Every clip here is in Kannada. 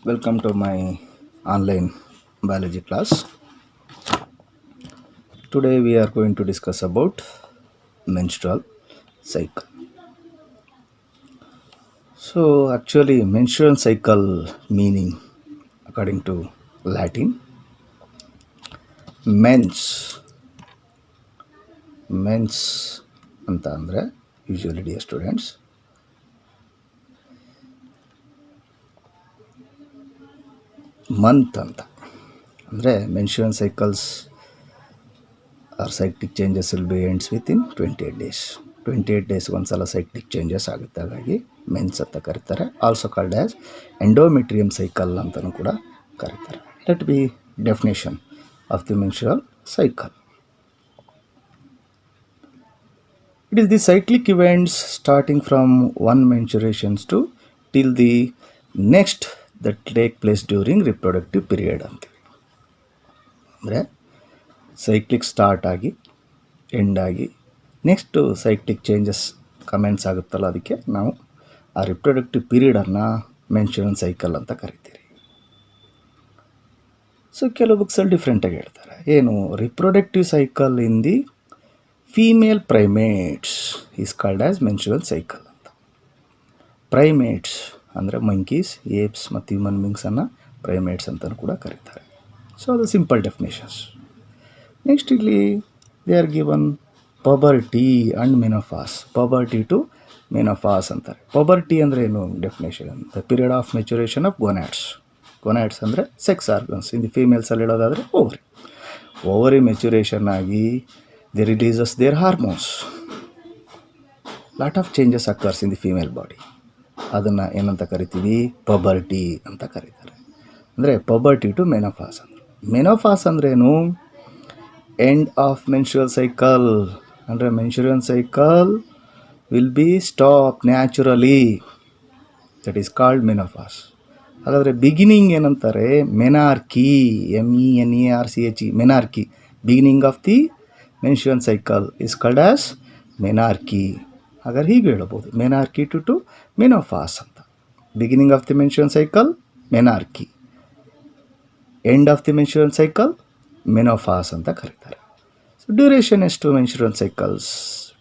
Welcome to my online biology class. Today we are going to discuss about menstrual cycle. So actually menstrual cycle meaning according to Latin mens ಅಂತ ಅಂದರೆ ಯೂಶುವಲಿ ಡಿಯರ್ ಸ್ಟೂಡೆಂಟ್ಸ್ ಮಂತ್ ಅಂತ ಅಂದರೆ menstrual cycles or cyclic changes will be ends with in 28 days 28 ಡೇಸ್ಗೆ ಒಂದ್ಸಲ ಸೈಕ್ಲಿಕ್ ಚೇಂಜಸ್ ಆಗುತ್ತೆ, ಹಾಗಾಗಿ ಮೆನ್ಸ್ ಅಂತ ಕರೀತಾರೆ. Also called as endometrium cycle ಅಂತಲೂ ಕೂಡ ಕರೀತಾರೆ. Let be definition of the menstrual cycle. It is the cyclic events starting from one menstruation to till the next that take place during reproductive period ಅಂತೀವಿ. ಅಂದರೆ ಸೈಕ್ಲಿಕ್ ಸ್ಟಾರ್ಟ್ ಆಗಿ ಎಂಡ್ ಆಗಿ ನೆಕ್ಸ್ಟು ಸೈಕ್ಲಿಕ್ ಚೇಂಜಸ್ ಕಮೆಂಟ್ಸ್ ಆಗುತ್ತಲ್ಲ, ಅದಕ್ಕೆ ನಾವು ಆ ರಿಪ್ರೊಡಕ್ಟಿವ್ ಪೀರಿಯಡನ್ನು ಮೆನ್ಸ್ಟ್ರುಯಲ್ ಸೈಕಲ್ ಅಂತ ಕರಿತೀರಿ. ಸೊ ಕೆಲವು ಬುಕ್ಸಲ್ಲಿ ಡಿಫ್ರೆಂಟಾಗಿ ಹೇಳ್ತಾರೆ. ಏನು reproductive cycle in the female primates is called as menstrual cycle ಅಂತ. ಪ್ರೈಮೇಟ್ಸ್ ಅಂದರೆ ಮಂಕೀಸ್, ಏಪ್ಸ್ ಮತ್ತು ಹ್ಯೂಮನ್ ಬೀಂಗ್ಸನ್ನು ಪ್ರೈಮೇಟ್ಸ್ ಅಂತಲೂ ಕೂಡ ಕರೀತಾರೆ. ಸೊ ಅದು ಸಿಂಪಲ್ ಡೆಫಿನೇಷನ್ಸ್. ನೆಕ್ಸ್ಟ್ ಇಲ್ಲಿ they are given puberty and menopause. Puberty to menopause ಅಂತಾರೆ. ಪಬರ್ಟಿ ಅಂದರೆ ಏನು definition? The period of maturation of gonads. Gonads ಅಂದರೆ ಸೆಕ್ಸ್ ಆರ್ಗನ್ಸ್. ಇನ್ ದಿ ಫೀಮೇಲ್ಸಲ್ಲಿ ಹೇಳೋದಾದರೆ ಓವರಿ ಮೆಚುರೇಷನ್ ಆಗಿ they releases their hormones. Lot of changes occurs in the female body. ಅದನ್ನು ಏನಂತ ಕರಿತೀವಿ? ಪಬರ್ಟಿ ಅಂತ ಕರೀತಾರೆ. ಅಂದರೆ ಪಬರ್ಟಿ ಟು ಮೆನೋಫಾಸ್ ಅಂದರೆ. ಮೆನೋಫಾಸ್ ಅಂದ್ರೇನು? End of menstrual cycle. ಅಂದರೆ menstrual cycle will be stop naturally. That is called ಮೆನೋಫಾಸ್. ಹಾಗಾದರೆ ಬಿಗಿನಿಂಗ್ ಏನಂತಾರೆ? Menarche. MENARCHE menarche. Beginning of the menstrual cycle is called as menarche. ಹಾಗಾದ್ರೆ ಹೀಗೆ ಹೇಳ್ಬೋದು, ಮೆನಾರ್ಕಿ ಟು ಮೆನೋಫಾಸ್ ಅಂತ. Beginning of the menstrual cycle menarche, end of the menstrual cycle ಮೆನೋಫಾಸ್ ಅಂತ ಕರೀತಾರೆ. ಸೊ ಡ್ಯೂರೇಷನ್ ಎಷ್ಟು menstrual cycles?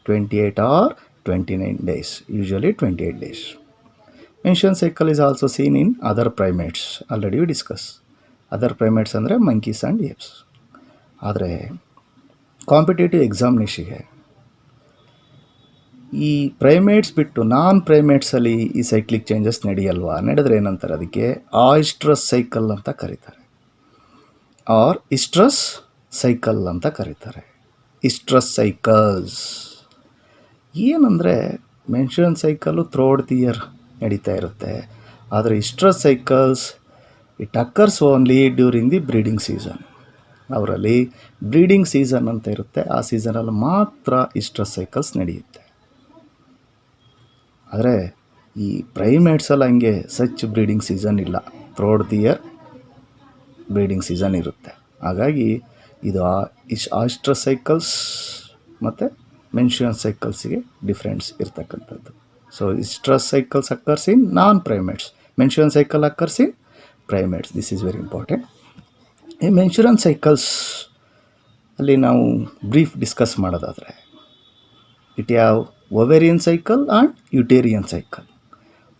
28 R 29 days, usually 28 days. Menstrual cycle is also seen in other primates. Already we discuss. Other primates ಅಂದರೆ ಮಂಕೀಸ್ ಆ್ಯಂಡ್ ಏಪ್ಸ್. ಆದರೆ ಕಾಂಪಿಟೇಟಿವ್ ಎಕ್ಸಾಮಿನೇಷನ್ಗೆ ಈ ಪ್ರೈಮೇಟ್ಸ್ ಬಿಟ್ಟು ನಾನ್ ಪ್ರೈಮೇಟ್ಸಲ್ಲಿ ಈ ಸೈಕ್ಲಿಕ್ ಚೇಂಜಸ್ ನಡೆಯಲ್ವಾ? ನಡೆದ್ರೆ ಏನಂತಾರೆ? ಅದಕ್ಕೆ ಆಯಿಸ್ಟ್ರಸ್ ಸೈಕಲ್ ಅಂತ ಕರೀತಾರೆ, ಆರ್ ಇಸ್ಟ್ರಸ್ ಸೈಕಲ್ ಅಂತ ಕರೀತಾರೆ. ಇಸ್ಟ್ರಸ್ ಸೈಕಲ್ಸ್ ಏನಂದರೆ menstrual cycle throughout the year ನಡೀತಾ ಇರುತ್ತೆ. ಆದರೆ estrus cycles it occurs only during the breeding season. ಅವರಲ್ಲಿ ಬ್ರೀಡಿಂಗ್ ಸೀಸನ್ ಅಂತ ಇರುತ್ತೆ, ಆ ಸೀಸನಲ್ಲಿ ಮಾತ್ರ ಇಸ್ಟ್ರಸ್ ಸೈಕಲ್ಸ್ ನಡೆಯುತ್ತೆ. ಆದರೆ ಈ ಪ್ರೈಮೇಟ್ಸಲ್ಲಿ ಹಂಗೆ ಸಚ್ ಬ್ರೀಡಿಂಗ್ ಸೀಸನ್ ಇಲ್ಲ. Throughout the year breeding season ಇರುತ್ತೆ. ಹಾಗಾಗಿ ಇದು ಆಯಿಸ್ಟ್ರಸ್ ಸೈಕಲ್ಸ್ ಮತ್ತು ಮೆನ್ಸ್ಟ್ರುಯಲ್ ಸೈಕಲ್ಸಿಗೆ ಡಿಫ್ರೆನ್ಸ್ ಇರ್ತಕ್ಕಂಥದ್ದು. So estrus cycles occurs in non primates, menstrual cycle occurs in primates. This is very important. ಈ ಮೆನ್ಸ್ಟ್ರುಯಲ್ ಸೈಕಲ್ಸ್ ಅಲ್ಲಿ ನಾವು ಬ್ರೀಫ್ ಡಿಸ್ಕಸ್ ಮಾಡೋದಾದರೆ, it have ovarian cycle and uterine cycle.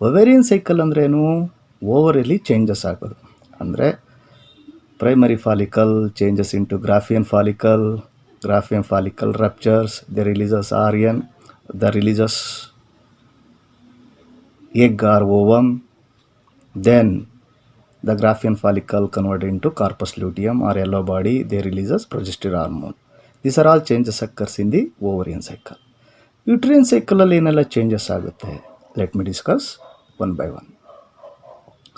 Ovarian cycle ಅಂದ್ರೇನು? ಓವರಲ್ಲಿ ಚೇಂಜಸ್ ಆಗೋದು. ಅಂದರೆ primary follicle changes into Graafian follicle, Graafian follicle ರಪ್ಚರ್ಸ್, the releases Aryan, the releases egg or ovum, then the Graafian follicle converted into corpus luteum or yellow body, they releases progesterone hormone. These are all changes occurs in the ovarian cycle. Uterine cycle ಅಲ್ಲಿ ಏನೆಲ್ಲ ಚೇಂಜಸ್ ಆಗುತ್ತೆ? Let me discuss one by one.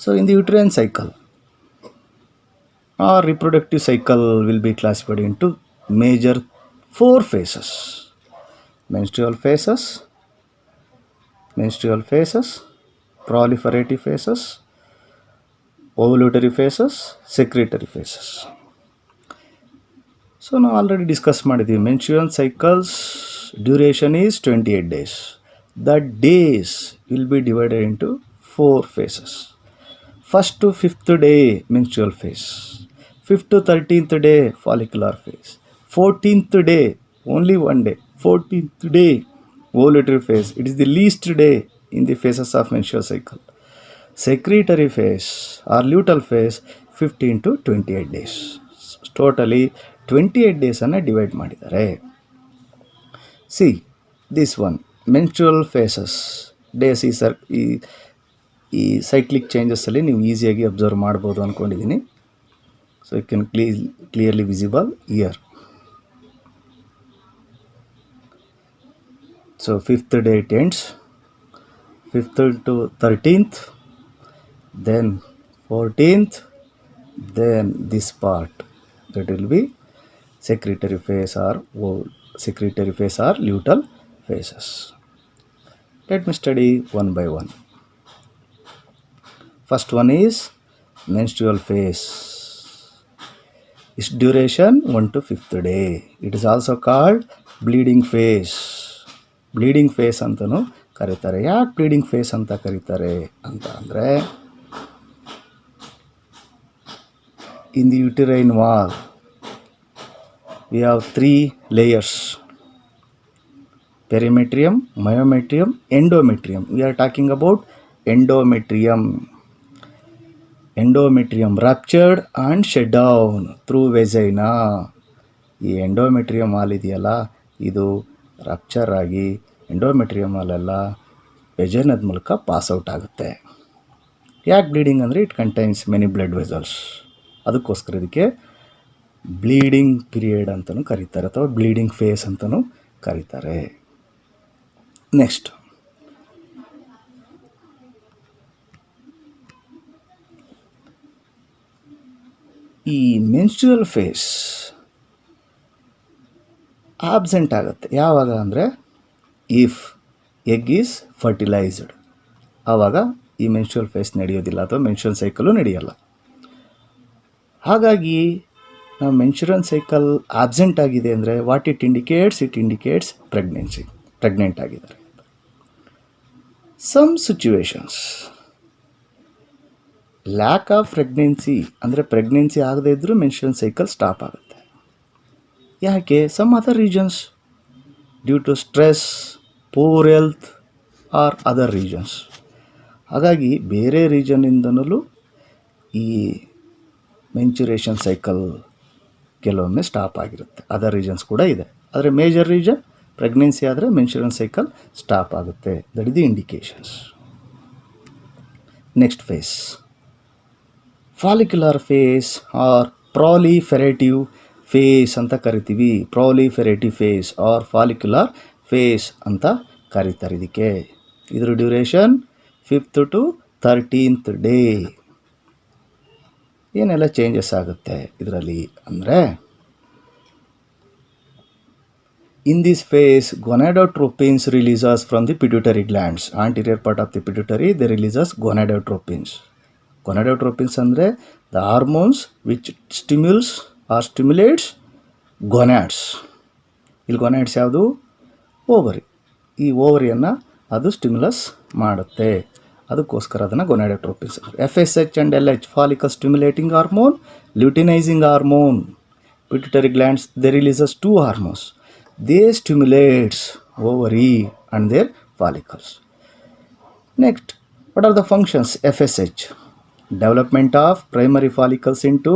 So in the uterine cycle or reproductive cycle will be classified into major 4 phases: menstrual phases, proliferative phases, ovulatory phases, secretory phases. So ನಾವು ಆಲ್ರೆಡಿ ಡಿಸ್ಕಸ್ ಮಾಡಿದ್ದೀವಿ. Menstrual cycles duration is 28 days. The days will be divided into 4 phases. 1st to 5th day menstrual phase, 5th to 13th day follicular phase, 14th day only one day, 14th day ovulatory phase. It is the least day in the phases of menstrual cycle. Secretory phase or luteal phase 15 to 28 days. Totally 28 days ಅನ್ನು ಡಿವೈಡ್ ಮಾಡಿದ್ದಾರೆ. See this one menstrual phases days ಈ ಸೈಕ್ಲಿಕ್ ಚೇಂಜಸ್ಸಲ್ಲಿ ನೀವು ಈಸಿಯಾಗಿ ಅಬ್ಸರ್ವ್ ಮಾಡ್ಬೋದು ಅಂದ್ಕೊಂಡಿದ್ದೀನಿ. So you can clearly visible here. So 5th day it ends, 5th to 13th, then 14th, then this part that will be secretory phase or luteal phases. Let me study one by one. First one is menstrual phase. Its duration 1 to 5th day. It is also called bleeding phase. Bleeding phase ಅಂತಲೂ ಕರೀತಾರೆ. ಯಾಕೆ ಬ್ಲೀಡಿಂಗ್ ಫೇಸ್ ಅಂತ ಕರೀತಾರೆ ಅಂತ ಅಂದರೆ, in the uterine wall we have 3 layers: perimetrium, myometrium, endometrium. We are talking about endometrium. Endometrium ruptured and shut down through vagina. ಈ ಎಂಡೋಮೆಟ್ರಿಯಮ್ ವಾಲ್ ಇದೆಯಲ್ಲ, ಇದು ರಪ್ಚರ್ ಆಗಿ ಎಂಡೋಮೆಟ್ರಿಯಮ್ ವಾಲೆಲ್ಲ ವೆಜೈನದ ಮೂಲಕ ಪಾಸ್ಔಟ್ ಆಗುತ್ತೆ. ಯಾಕೆ ಬ್ಲೀಡಿಂಗ್ ಅಂದರೆ it contains many blood vessels. ಅದಕ್ಕೋಸ್ಕರ ಇದಕ್ಕೆ ಬ್ಲೀಡಿಂಗ್ ಪೀರಿಯಡ್ ಅಂತಲೂ ಕರೀತಾರೆ, ಅಥವಾ ಬ್ಲೀಡಿಂಗ್ ಫೇಸ್ ಅಂತಲೂ ಕರೀತಾರೆ. ನೆಕ್ಸ್ಟ್, ಈ ಮೆನ್ಸ್ಟ್ರುಯಲ್ ಫೇಸ್ ಆಬ್ಸೆಂಟ್ ಆಗುತ್ತೆ ಯಾವಾಗ ಅಂದರೆ, ಇಫ್ ಎಗ್ ಈಸ್ ಫರ್ಟಿಲೈಸ್ಡ್, ಆವಾಗ ಈ ಮೆನ್ಸ್ಟ್ರುಯಲ್ ಫೇಸ್ ನಡೆಯೋದಿಲ್ಲ ಅಥವಾ ಮೆನ್ಸ್ಟ್ರುಯಲ್ ಸೈಕಲು ನಡೆಯಲ್ಲ. ಹಾಗಾಗಿ ನಾವು ಮೆನ್ಸ್ಟ್ರುಯಲ್ ಸೈಕಲ್ ಆಬ್ಸೆಂಟ್ ಆಗಿದೆ ಅಂದರೆ ವಾಟ್ ಇಟ್ ಇಂಡಿಕೇಟ್ಸ್ ಪ್ರೆಗ್ನೆಂಟ್ ಆಗಿದ್ದಾರೆ. Some situations lack of pregnancy ಅಂದರೆ ಪ್ರೆಗ್ನೆನ್ಸಿ ಆಗದೇ ಇದ್ದರೂ ಮೆನ್ಸ್ಟ್ರುಯಲ್ ಸೈಕಲ್ ಸ್ಟಾಪ್ ಆಗುತ್ತೆ. ಯಾಕೆ? Some other reasons, due to stress, poor health or other reasons. ಹಾಗಾಗಿ ಬೇರೆ ರೀಜನ್ನಿಂದನೂ ಈ ಮೆನ್ಸ್ಚುರೇಷನ್ ಸೈಕಲ್ ಕೆಲವೊಮ್ಮೆ ಸ್ಟಾಪ್ ಆಗಿರುತ್ತೆ. ಅದರ್ ರೀಜನ್ಸ್ ಕೂಡ ಇದೆ, ಆದರೆ ಮೇಜರ್ ರೀಜನ್ ಪ್ರೆಗ್ನೆನ್ಸಿ ಆದರೆ ಮೆನ್ಸ್ಚುರೇಷನ್ ಸೈಕಲ್ ಸ್ಟಾಪ್ ಆಗುತ್ತೆ. That is the indications. Next phase, follicular phase or proliferative phase ಅಂತ ಕರಿತೀವಿ. ಪ್ರಾಲಿಫೆರೇಟಿವ್ ಫೇಸ್ ಆರ್ ಫಾಲಿಕ್ಯುಲರ್ ಫೇಸ್ ಅಂತ ಕರೀತಾರೆ ಇದಕ್ಕೆ. ಇದರ duration 5th to 13th day. ಏನೆಲ್ಲ ಚೇಂಜಸ್ ಆಗುತ್ತೆ ಇದರಲ್ಲಿ ಅಂದರೆ, in this phase gonadotropins releases from the pituitary glands. Anterior part of the pituitary they releases gonadotropins. Gonadotropins ಅಂದರೆ ದ ಹಾರ್ಮೋನ್ಸ್ ವಿಚ್ ಸ್ಟಿಮ್ಯುಲೇಟ್ಸ್ ಗೊನ್ಯಾಡ್ಸ್. ಇಲ್ಲಿ ಗೊನ್ಯಾಡ್ಸ್ ಯಾವುದು? ಓವರಿ. ಈ ಓವರಿಯನ್ನು ಅದು ಸ್ಟಿಮ್ಯುಲಸ್ ಮಾಡುತ್ತೆ, ಅದಕ್ಕೋಸ್ಕರ ಅದನ್ನು gonadotropins. FSH and LH follicle stimulating hormone, luteinising hormone. Pituitary glands they releases 2 hormones. They stimulates ovary and their follicles. Next, what are the functions? FSH, development of primary follicles into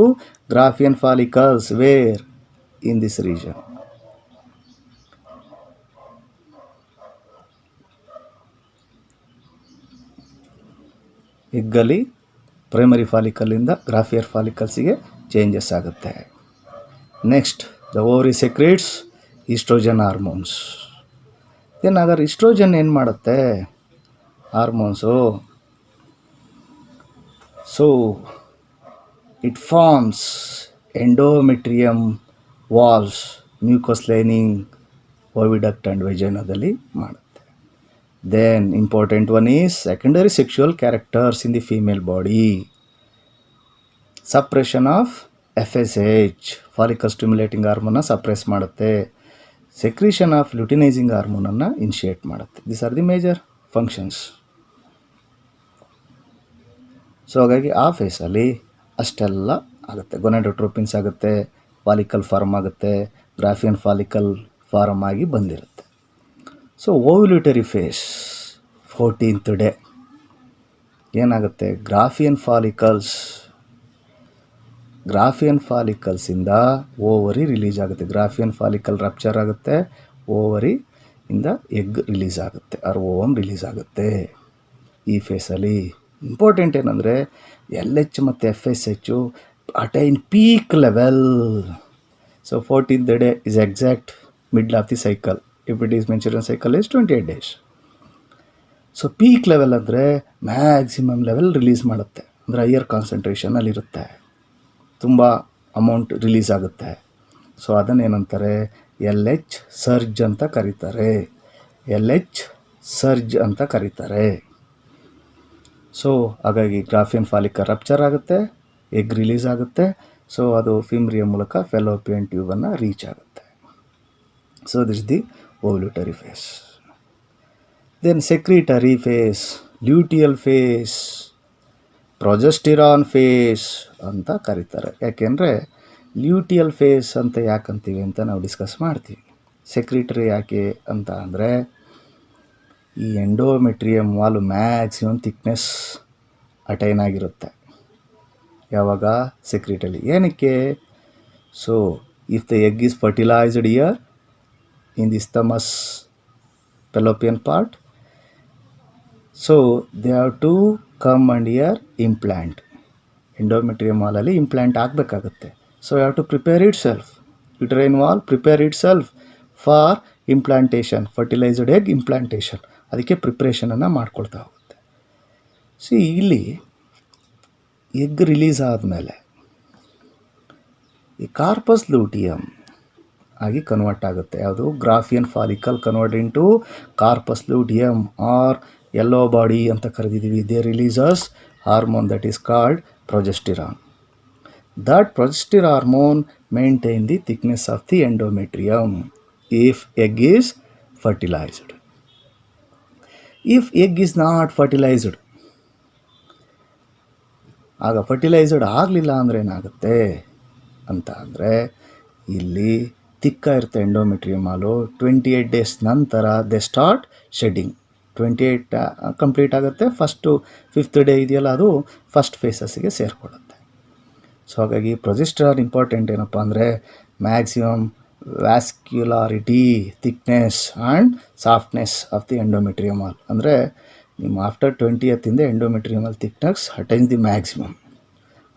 Graafian follicles. Where? In this region. ಎಗ್ಗಲ್ಲಿ ಪ್ರೈಮರಿ ಫಾಲಿಕಲಿಂದ ಗ್ರಾಫಿಯರ್ ಫಾಲಿಕಲ್ಸಿಗೆ ಚೇಂಜಸ್ ಆಗುತ್ತೆ. Next, the ovary secretes estrogen hormones. Then ಅದರ ಈಸ್ಟ್ರೋಜನ್ ಏನು ಮಾಡುತ್ತೆ? Hormones. So it forms endometrium walls, mucus lining, oviduct and ವೆಜೈನಾದಲ್ಲಿ ಮಾಡುತ್ತೆ. Then important one is secondary sexual characters in the female body. Suppression of FSH, follicle stimulating hormone suppress ಮಾಡುತ್ತೆ. Secretion of luteinizing hormone ಅನ್ನು ಇನಿಷಿಯೇಟ್ ಮಾಡುತ್ತೆ. These are the major functions. So ಹಾಗಾಗಿ ಆ ಫೇಸಲ್ಲಿ ಅಷ್ಟೆಲ್ಲ ಆಗುತ್ತೆ. ಗೊನಾಡೋಟ್ರೋಪಿನ್ಸ್ ಆಗುತ್ತೆ, ಫಾಲಿಕಲ್ ಫಾರ್ಮ್ ಆಗುತ್ತೆ, ಗ್ರಾಫಿಯನ್ ಫಾಲಿಕಲ್ ಫಾರ್ಮ್ ಆಗಿ ಬಂದಿರುತ್ತೆ. ಸೊ ಓವ್ಯುಲೇಟರಿ ಫೇಸ್ 14th ಡೇ ಏನಾಗುತ್ತೆ, ಗ್ರಾಫಿಯನ್ ಫಾಲಿಕಲ್ಸಿಂದ ಓವರಿ ರಿಲೀಸ್ ಆಗುತ್ತೆ. ಗ್ರಾಫಿಯನ್ ಫಾಲಿಕಲ್ ರಪ್ಚರ್ ಆಗುತ್ತೆ, ಓವರಿಯಿಂದ ಎಗ್ ರಿಲೀಸ್ ಆಗುತ್ತೆ, ಓವಮ್ ರಿಲೀಸ್ ಆಗುತ್ತೆ. ಈ ಫೇಸಲ್ಲಿ ಇಂಪಾರ್ಟೆಂಟ್ ಏನಂದರೆ LH ಮತ್ತು FSH attain peak level. So 14th day is exact middle of the cycle. If it is ಮೆನ್ಸುರೆನ್ಸ್ cycle is 28 days. So peak level ಅಂದರೆ ಮ್ಯಾಕ್ಸಿಮಮ್ ಲೆವೆಲ್ ರಿಲೀಸ್ ಮಾಡುತ್ತೆ, ಅಂದರೆ ಹೈಯರ್ ಕಾನ್ಸಂಟ್ರೇಷನಲ್ಲಿರುತ್ತೆ, ತುಂಬ ಅಮೌಂಟ್ ರಿಲೀಸ್ ಆಗುತ್ತೆ. ಸೊ ಅದನ್ನೇನಂತಾರೆ, LH ಸರ್ಜ್ ಅಂತ ಕರೀತಾರೆ. LH ಸರ್ಜ್ ಅಂತ ಕರೀತಾರೆ. ಸೊ ಹಾಗಾಗಿ ಗ್ರಾಫಿಯನ್ ಫಾಲಿಕಲ್ ರಪ್ಚರ್ ಆಗುತ್ತೆ, ಎಗ್ ರಿಲೀಸ್ ಆಗುತ್ತೆ. ಸೊ ಅದು ಫಿಮ್ರಿಯ ಮೂಲಕ ಫೆಲೋಪಿಯನ್ ಟ್ಯೂಬನ್ನು ರೀಚ್ ಆಗುತ್ತೆ. So this the ovulatory phase. Then secretory phase, luteal phase, progesterone phase ಅಂತ ಕರೀತಾರೆ. ಯಾಕೆಂದರೆ ಲ್ಯೂಟಿಯಲ್ ಫೇಸ್ ಅಂತ ಯಾಕಂತೀವಿ ಅಂತ ನಾವು ಡಿಸ್ಕಸ್ ಮಾಡ್ತೀವಿ. ಸೆಕ್ರಿಟರಿ ಯಾಕೆ ಅಂತ ಅಂದರೆ, ಈ endometrium wall maximum thickness attain ಆಗಿರುತ್ತೆ ಯಾವಾಗ, ಸೆಕ್ರಿಟರಿ. ಏನಕ್ಕೆ? So if the egg is fertilised here in the isthmus fallopian part, so they have to come and here implant. Endometrium ವಾಲಲ್ಲಿ ಇಂಪ್ಲಾಂಟ್ ಆಗಬೇಕಾಗುತ್ತೆ. So have to prepare itself, uterine wall prepare itself for implantation, fertilised egg implantation. ಅದಕ್ಕೆ ಪ್ರಿಪ್ರೇಷನನ್ನು ಮಾಡ್ಕೊಳ್ತಾ ಹೋಗುತ್ತೆ. ಸಿ ಇಲ್ಲಿ ಎಗ್ ರಿಲೀಸ್ ಆದಮೇಲೆ ಈ ಕಾರ್ಪಸ್ ಲೂಟಿಯಮ್ ಆಗಿ ಕನ್ವರ್ಟ್ ಆಗುತ್ತೆ. ಯಾವುದು? Graafian follicle convert into corpus luteum or yellow body ಅಂತ ಕರೆದಿದ್ದೀವಿ. They releases hormone that is called progesterone. That progesterone hormone maintain the thickness of the endometrium if egg is fertilized. If egg is not fertilized, ಆಗ ಫರ್ಟಿಲೈಸ್ಡ್ ಆಗಲಿಲ್ಲ ಅಂದರೆ ಏನಾಗುತ್ತೆ ಅಂತ ಅಂದರೆ, ಇಲ್ಲಿ ತಿಕ್ಕ ಇರುತ್ತೆ ಎಂಡೋಮೆಟ್ರಿಯಮ್ ಹಾಲು. 28 days ನಂತರ ದೆ ಸ್ಟಾರ್ಟ್ ಶೆಡ್ಡಿಂಗ್. 28 ಕಂಪ್ಲೀಟ್ ಆಗುತ್ತೆ. ಫಸ್ಟು 5th ಡೇ ಇದೆಯಲ್ಲ, ಅದು ಫಸ್ಟ್ ಫೇಸಸ್ಸಿಗೆ ಸೇರಿಕೊಳ್ಳುತ್ತೆ. ಸೊ ಹಾಗಾಗಿ ಪ್ರೊಜೆಸ್ಟರಾನ್ ಇಂಪಾರ್ಟೆಂಟ್ ಏನಪ್ಪ ಅಂದರೆ, maximum vascularity, thickness and softness of the endometrium wall. ಅಂದರೆ ನಿಮ್ಮ after 20th endometrium wall thickness attains the maximum.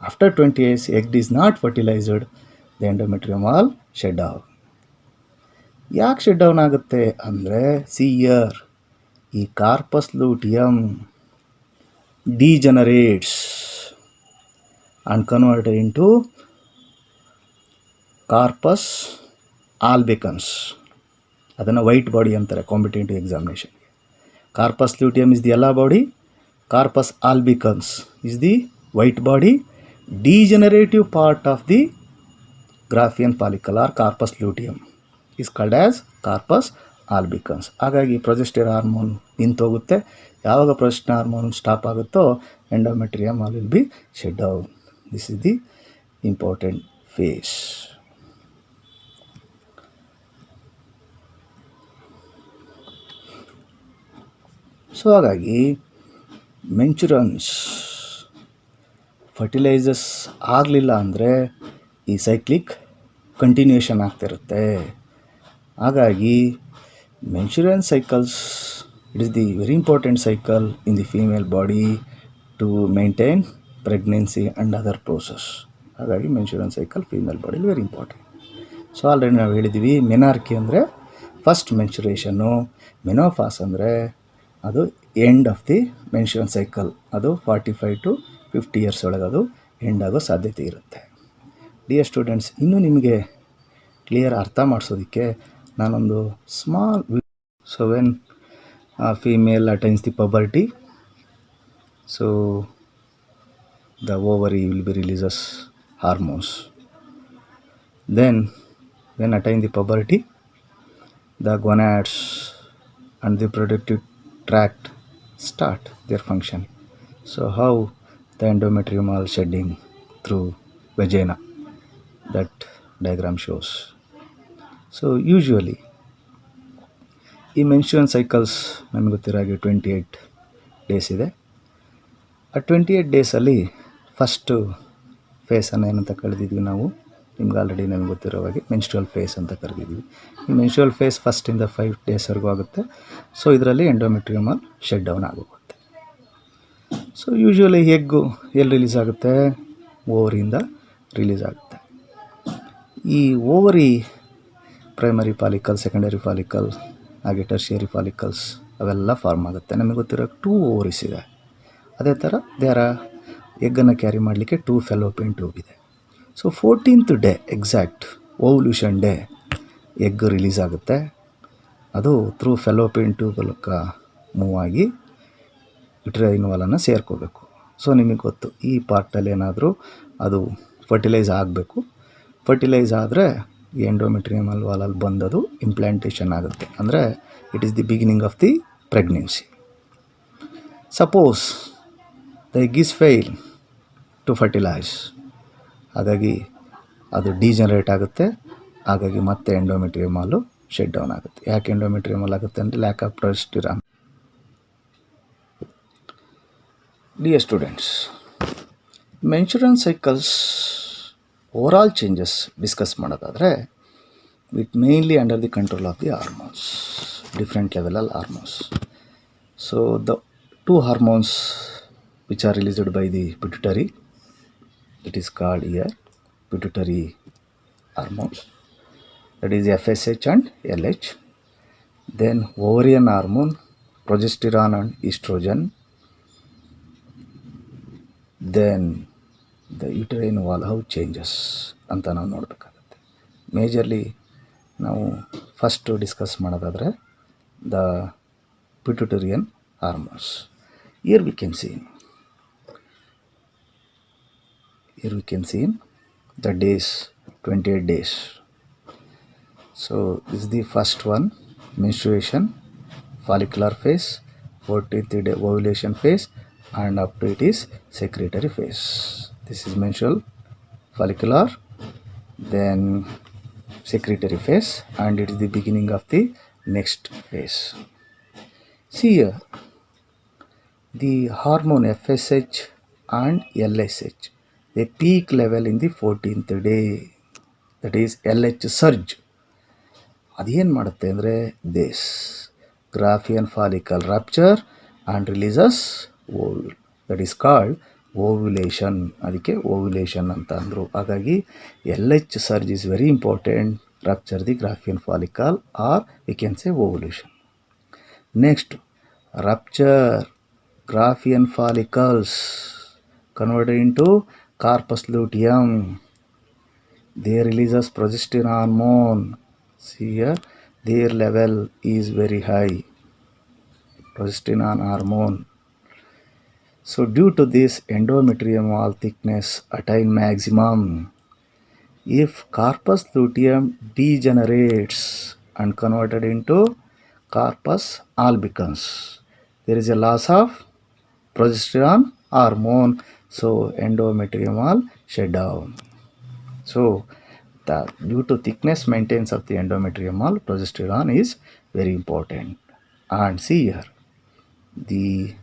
After 20 years egg is not fertilised, the endometrium wall shed down. ಯಾಕೆ ಶೆಡ್ ಡೌನ್ ಆಗುತ್ತೆ ಅಂದರೆ, ಸಿಯರ್ ಈ corpus luteum degenerates and converted into corpus ಆಲ್ಬಿಕನ್ಸ್. ಅದನ್ನು ವೈಟ್ ಬಾಡಿ ಅಂತಾರೆ ಕಾಂಪಿಟೇಟಿವ್ ಎಕ್ಸಾಮಿನೇಷನ್ಗೆ. Corpus luteum is the yellow body, corpus albicans is the white body. Degenerative part of the Graafian follicle or corpus luteum is called as corpus albicans. ಹಾಗಾಗಿ ಪ್ರೊಜೆಸ್ಟೆರಾನ್ ಹಾರ್ಮೋನ್ ನಿಂತೋಗುತ್ತೆ. ಯಾವಾಗ ಪ್ರೊಜೆಸ್ಟೆರಾನ್ ಹಾರ್ಮೋನ್ ಸ್ಟಾಪ್ ಆಗುತ್ತೋ endometrium wall will be shed down. This is the important phase. So ಹಾಗಾಗಿ ಮೆನ್ಚುರನ್ಸ್ ಫರ್ಟಿಲೈಸರ್ಸ್ ಆಗಲಿಲ್ಲ ಅಂದರೆ ಈ ಸೈಕ್ಲಿಕ್ ಕಂಟಿನ್ಯೂಷನ್ ಆಗ್ತಿರುತ್ತೆ. ಹಾಗಾಗಿ ಮೆನ್ಚುರನ್ಸ್ cycles, it is the very important cycle in the female body to maintain pregnancy and other process. ಹಾಗಾಗಿ ಮೆನ್ಸುರೆನ್ಸ್ ಸೈಕಲ್ ಫೀಮೇಲ್ ಬಾಡಿಲಿ ವೆರಿ ಇಂಪಾರ್ಟೆಂಟ್. ಸೊ ಆಲ್ರೆಡಿ ನಾವು ಹೇಳಿದ್ದೀವಿ, ಮೆನಾರ್ಕಿ ಅಂದರೆ ಫಸ್ಟ್ ಮೆನ್ಸುರೇಷನ್ನು, ಮೆನೋಫಾಸ್ ಅಂದರೆ ಅದು ಎಂಡ್ ಆಫ್ ದಿ ಮೆನ್ಸುರೆನ್ಸ್ ಸೈಕಲ್. ಅದು 45 to 50 years ಒಳಗೆ ಅದು ಎಂಡ್ ಆಗೋ ಸಾಧ್ಯತೆ ಇರುತ್ತೆ. ಡಿಯರ್ ಸ್ಟೂಡೆಂಟ್ಸ್, ಇನ್ನೂ ನಿಮಗೆ ಕ್ಲಿಯರ್ ಅರ್ಥ ಮಾಡಿಸೋದಕ್ಕೆ ನಾನೊಂದು small so when female attains the puberty, so the ovary will be releases hormones. Then when attain the puberty, the gonads and the reproductive tract start their function. So how the endometrium shedding through vagina. That diagram shows. So usually ಈ ಮೆನ್ಸ್ಟ್ರುಯಲ್ ಸೈಕಲ್ಸ್ ನಮಗೆ ಗೊತ್ತಿರೋ ಹಾಗೆ 28 ಡೇಸ್ ಇದೆ. ಆ 28 ಡೇಸಲ್ಲಿ ಫಸ್ಟು ಫೇಸನ್ನು ಏನಂತ ಕರೆದಿದ್ವಿ ನಾವು, ನಿಮ್ಗೆ ಆಲ್ರೆಡಿ ನಮಗೆ ಗೊತ್ತಿರೋ ಹಾಗೆ ಮೆನ್ಸ್ಟ್ರುಯಲ್ ಫೇಸ್ ಅಂತ ಕರೆದಿದ್ವಿ. ಈ ಮೆನ್ಸ್ಟ್ರುಯಲ್ ಫೇಸ್ ಫಸ್ಟಿಂದ 5 ಡೇಸ್ವರೆಗೂ ಆಗುತ್ತೆ. ಸೊ ಇದರಲ್ಲಿ ಎಂಡೋಮೆಟ್ರಿಯಮಲ್ ಶೆಡ್ ಡೌನ್ ಆಗೋಗುತ್ತೆ. ಸೊ ಯೂಶ್ವಲಿ ಎಗ್ಗು ಎಲ್ಲಿ ರಿಲೀಸ್ ಆಗುತ್ತೆ? ಓವರಿಯಿಂದ ರಿಲೀಸ್ ಆಗುತ್ತೆ. ಈ ovary primary follicle, secondary follicle, ಹಾಗೆ ಟರ್ಷಿಯರಿ ಫಾಲಿಕಲ್ಸ್ ಅವೆಲ್ಲ ಫಾರ್ಮ್ ಆಗುತ್ತೆ. ನಮಗೆ ಗೊತ್ತಿರೋ 2 ಓವರೀಸ್ ಇದೆ. ಅದೇ ಥರ ಎಗ್ಗನ್ನು ಕ್ಯಾರಿ ಮಾಡಲಿಕ್ಕೆ 2 ಫೆಲೋಪಿಯನ್ ಟ್ಯೂಬ್ ಇದೆ. So 14th day exact ovulation day egg release ಆಗುತ್ತೆ. ಅದು ಥ್ರೂ ಫೆಲೋಪಿಯನ್ ಟ್ಯೂಬ್ ಮೂವ್ ಆಗಿ ಯುಟರೈನ್ ವಾಲನ್ನು ಸೇರ್ಕೋಬೇಕು. ಸೊ ನಿಮಗೆ ಗೊತ್ತು, ಈ ಪಾರ್ಟಲ್ಲಿ ಏನಾದರೂ ಅದು ಫರ್ಟಿಲೈಸ್ ಆಗಬೇಕು. ಫರ್ಟಿಲೈಸ್ ಆದರೆ ಈ ಎಂಡೋಮೆಟ್ರಿಯಮಲ್ ವಾಲಲ್ಲಿ ಬಂದದು ಇಂಪ್ಲಾಂಟೇಷನ್ ಆಗುತ್ತೆ. ಅಂದರೆ it is the beginning of the pregnancy. Suppose the egg is fail to fertilise, ಹಾಗಾಗಿ ಅದು ಡಿಜನರೇಟ್ ಆಗುತ್ತೆ. ಹಾಗಾಗಿ ಮತ್ತೆ ಎಂಡೋಮೆಟ್ರಿಯಮಲ್ಲು ಶೆಡ್ ಡೌನ್ ಆಗುತ್ತೆ. ಯಾಕೆ ಎಂಡೋಮೆಟ್ರಿಯಮಲ್ ಆಗುತ್ತೆ ಅಂದರೆ lack of progesterone. Dear students, menstrual cycles overall changes discuss ಮಾಡೋದಾದರೆ, it mainly under the control of the hormones, different ಲೆವೆಲಲ್ಲಿ hormones. So the 2 hormones which are released by the pituitary, it is called here pituitary hormones, that is FSH and LH. Then ovarian hormone, progesterone and estrogen. Then the uterine wall how changes ಅಂತ ನಾವು ನೋಡಬೇಕಾಗುತ್ತೆ. ಮೇಜರ್ಲಿ ನಾವು ಫಸ್ಟು ಡಿಸ್ಕಸ್ ಮಾಡೋದಾದರೆ the pituitary hormones. Here we can see the days, 28 days. So this is the first one, menstruation, follicular phase, 14th day ovulation phase, and up to it is secretory phase. This is menstrual, follicular, then secretory phase, and it is the beginning of the next phase. See here, the hormone FSH and LSH, they peak level in the 14th day, that is LH surge. ಅದೇನು ಮಾಡುತ್ತೆ ಅಂದರೆ this Graafian follicle rupture and releases ovule, that is called ovulation. ಅದಕ್ಕೆ ಓವ್ಯುಲೇಷನ್ ಅಂತ ಅಂದರು. ಹಾಗಾಗಿ LH surge is very important, rupture the Graafian follicle, or we can say ovulation. Next, rupture Graafian follicles converted into corpus luteum, they releases progesterone hormone. See here, their level is very high, progesterone hormone. So due to this, endometrium wall thickness attain maximum. If corpus luteum degenerates and converted into corpus albicans, there is a loss of progesterone hormone, so endometrium wall shut down. So due to thickness maintenance of the endometrium wall, progesterone is very important. And see here, the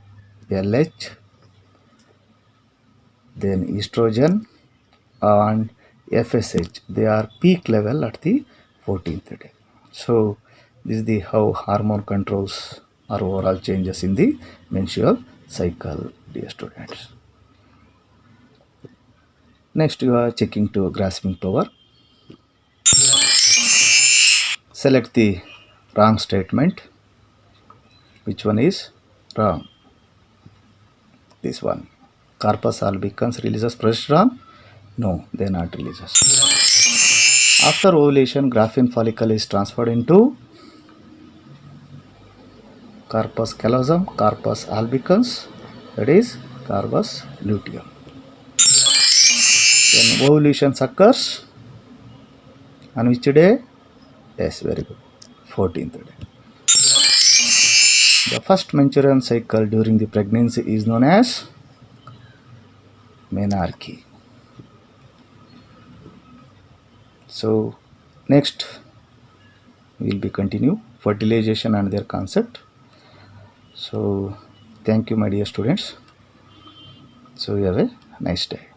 LH, then estrogen and FSH, they are peak level at the 14th day. So this is the how hormone controls or overall changes in the menstrual cycle, dear students. Next, you are checking to grasping power. Select the wrong statement. Which one is wrong? This one. Corpus albicans releases progesterone? No, they are not releases. After ovulation, Graafian follicle is transferred into corpus callosum, corpus albicans, that is corpus luteum. Then ovulation occurs on which day? Yes, very good, 14th day. The first menstrual cycle during the pregnancy is known as menarche. So next will be continue fertilization and their concept. So thank you my dear students. So you have a nice day.